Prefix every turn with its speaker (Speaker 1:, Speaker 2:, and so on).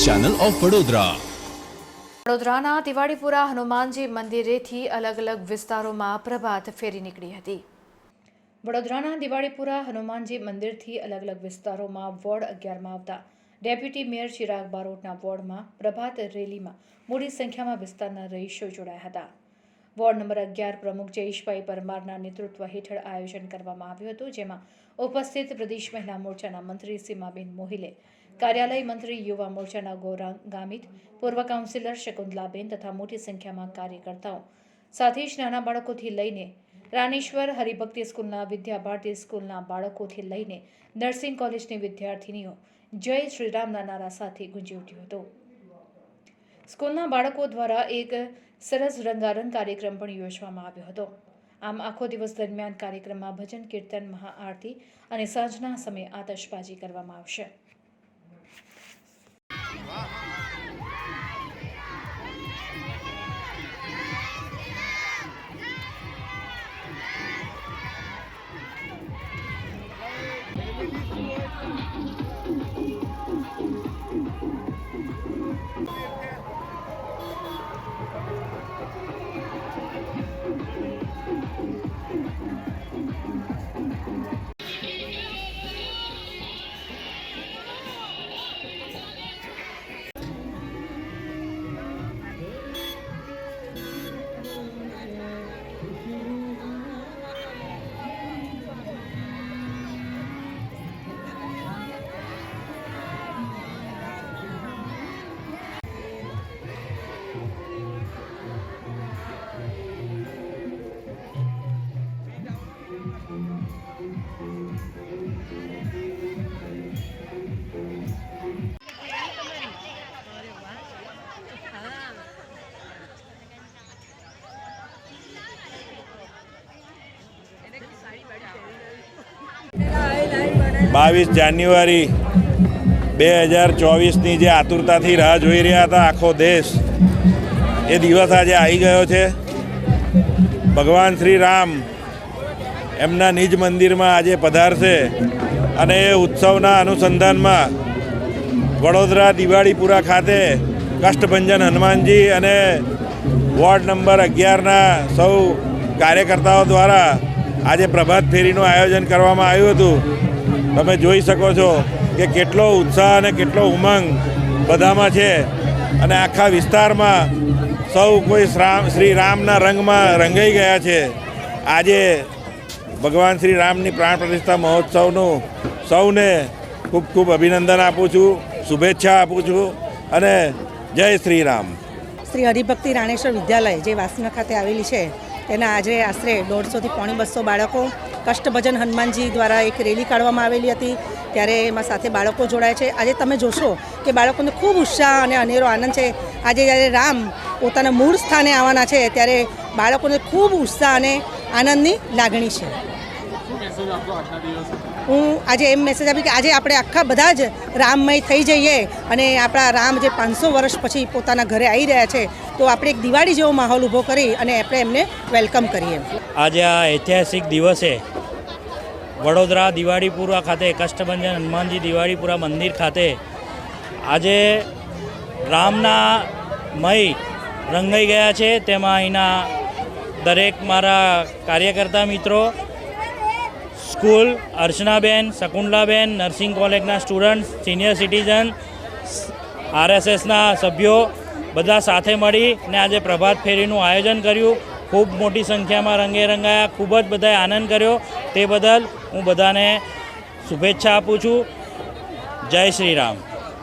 Speaker 1: Channel of Vadodara.
Speaker 2: વડોદરાના દિવાળીપુરા હનુમાનજી મંદિરેથી અલગ અલગ વિસ્તારોમાં પ્રભાત ફેરી નીકળી હતી। વડોદરાના દિવાળીપુરા હનુમાનજી મંદિરથી અલગ અલગ વિસ્તારોમાં વોર્ડ 11માં આવતા ડેપ્યુટી મેયર ચિરાગ બારોટના વોર્ડમાં પ્રભાત રેલીમાં મોટી સંખ્યામાં વિસ્તારના રહીશો જોડાયા હતા। વોર્ડ નંબર 11 પ્રમુખ જયેશભાઈ પરમારના નેતૃત્વ હેઠળ આયોજન કરવામાં આવ્યું હતું, જેમાં ઉપસ્થિત પ્રદેશ મહિલા મોરચાના મંત્રી સીમાબેન મોહિલે, કાર્યાલય મંત્રી યુવા મોરચાના ગૌરાંગ ગામિત, પૂર્વ કાઉન્સિલર શકુંતલાબેન તથા મોટી સંખ્યામાં કાર્યકર્તાઓ સાથે જ નાના બાળકોથી લઈને રાનેશ્વર હરિભક્તિ સ્કૂલના વિદ્યા ભારતી સ્કૂલના બાળકોથી લઈને નર્સિંગ કોલેજની વિદ્યાર્થીનીઓ જય શ્રીરામના નારા સાથે ગુંજી ઉઠ્યું હતું। સ્કૂલના બાળકો દ્વારા એક સરસ રંગારંગ કાર્યક્રમ પણ યોજવામાં આવ્યો હતો। આમ આખો દિવસ દરમિયાન કાર્યક્રમમાં ભજન કીર્તન, મહાઆરતી અને સાંજના સમયે આતશબાજી કરવામાં આવશે।
Speaker 3: બાવીસ જાન્યુઆરી 2024ની જે આતુરતાથી રાહ જોઈ રહ્યા હતા આખો દેશ, એ દિવસ આજે આવી ગયો છે। ભગવાન શ્રી રામ એમના નિજ મંદિરમાં આજે પધારશે અને એ ઉત્સવના અનુસંધાનમાં વડોદરા દિવાળીપુરા ખાતે કષ્ટભંજન હનુમાનજી અને વોર્ડ નંબર 11ના સૌ કાર્યકર્તાઓ દ્વારા આજે પ્રભાત ફેરીનું આયોજન કરવામાં આવ્યું હતું। તમે જોઈ શકો છો કે કેટલો ઉત્સાહ અને કેટલો ઉમંગ બધામાં છે અને આખા વિસ્તારમાં સૌ કોઈ શ્રી રામના રંગમાં રંગાઈ ગયા છે। આજે ભગવાન શ્રી રામની પ્રાણ પ્રતિષ્ઠા મહોત્સવનું સૌને ખૂબ ખૂબ અભિનંદન આપું છું, શુભેચ્છા આપું છું અને જય શ્રી રામ।
Speaker 4: શ્રી હરિભક્તિ રાણેશ્વર વિદ્યાલય જે વાસણા ખાતે આવેલી છે, તેના આજે આશરે 150થી 200 બાળકો કષ્ટભજન હનુમાનજી દ્વારા એક રેલી કાઢવામાં આવેલી હતી, ત્યારે એમાં સાથે બાળકો જોડાય છે। આજે તમે જોશો કે બાળકોને ખૂબ ઉત્સાહ અને અનેરો આનંદ છે। આજે જ્યારે રામ પોતાના મૂળ સ્થાને આવવાના છે, ત્યારે બાળકોને ખૂબ ઉત્સાહ અને આનંદની લાગણી છે। હું આજે એમ મેસેજ આપી કે આજે આપણે આખા બધા જ રામમય થઈ જઈએ અને આપણા રામ જે 500 વર્ષ પછી પોતાના ઘરે આવી રહ્યા છે, તો આપણે એક દિવાળી જેવો માહોલ ઊભો કરી અને આપણે એમને વેલકમ કરીએ।
Speaker 5: આજે આ ઐતિહાસિક દિવસે વડોદરા દિવાળીપુરા ખાતે કષ્ટભંજન હનુમાનજી દિવાળીપુરા મંદિર ખાતે આજે રામના મય રંગાઈ ગયા છે। તેમાં અહીંના દરેક મારા કાર્યકર્તા મિત્રો, સ્કૂલ, અર્ચનાબેન, શકુંતલાબેન, નર્સિંગ કોલેજના સ્ટુડન્ટ, સિનિયર સિટીઝન, RSSના સભ્યો બધા સાથે મળીને આજે પ્રભાત ફેરીનું આયોજન કર્યું। ખૂબ મોટી સંખ્યામાં રંગે રંગાયા, ખૂબ જ બધાએ આનંદ કર્યો। તે બદલ હું બધાને શુભેચ્છા આપું છું। જય શ્રી રામ।